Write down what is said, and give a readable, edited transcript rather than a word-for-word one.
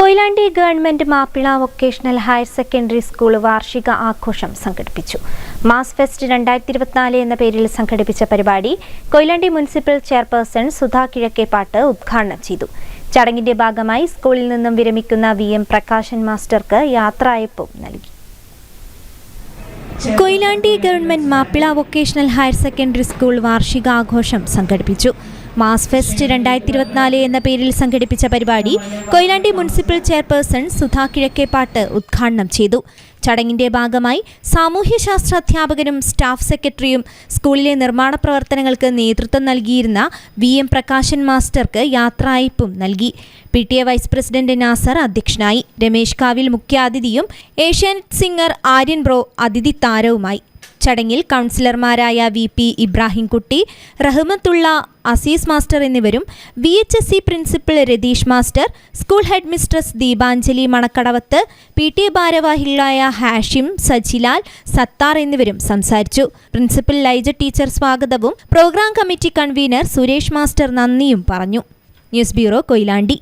Koyilandy government Mappila vocational higher secondary school വാർഷിക ആഘോഷം സംഘടിപ്പിച്ചു. മാസ് ഫെസ്റ്റ് 2024 എന്ന പേരിൽ സംഘടിപ്പിച്ച പരിപാടി കൊയിലാണ്ടി മുനിസിപ്പൽ ചെയർപേഴ്സൺ സുധാ കിഴക്കേപ്പാട്ട് ഉദ്ഘാടനം ചെയ്തു. ചടങ്ങിന്റെ ഭാഗമായി സ്കൂളിൽ നിന്നും വിരമിക്കുന്ന VM പ്രകാശൻ മാസ്റ്റർക്ക് യാത്രയയപ്പും നൽകി. Koyilandy government Mappila vocational higher secondary school വാർഷികാഘോഷം സംഘടിപ്പിച്ചു. മാസ് ഫെസ്റ്റ് 2024 എന്ന പേരിൽ സംഘടിപ്പിച്ച പരിപാടി കൊയിലാണ്ടി മുനിസിപ്പൽ ചെയർപേഴ്സൺ സുധാ കിഴക്കേപ്പാട്ട് ഉദ്ഘാടനം ചെയ്തു. ചടങ്ങിന്റെ ഭാഗമായി സാമൂഹ്യശാസ്ത്ര അധ്യാപകനും സ്റ്റാഫ് സെക്രട്ടറിയും സ്കൂളിലെ നിർമ്മാണ പ്രവർത്തനങ്ങൾക്ക് നേതൃത്വം നൽകിയിരുന്ന VM പ്രകാശൻ മാസ്റ്റർക്ക് യാത്രയയപ്പും നൽകി. PTA വൈസ് പ്രസിഡന്റ് നാസർ അധ്യക്ഷനായി. രമേശ് കാവിൽ മുഖ്യാതിഥിയും ഏഷ്യാനെറ്റ് സിംഗർ ആര്യൻ ബ്രോ അതിഥി താരവുമായി. ചടങ്ങിൽ കൗൺസിലർമാരായ VP ഇബ്രാഹിംകുട്ടി, റഹ്മത്തുള്ള, അസീസ് മാസ്റ്റർ എന്നിവരും VHSC principal Ratheesh master, school head mistress Deepanjali Manakkadavath, PTA ഭാരവാഹികളായ ഹാഷിം, സജിലാൽ, സത്താർ എന്നിവരും സംസാരിച്ചു. പ്രിൻസിപ്പൽ ലൈജ ടീച്ചർ സ്വാഗതവും programme committee convener Suresh master നന്ദിയും പറഞ്ഞു. News bureau, Koyilandy.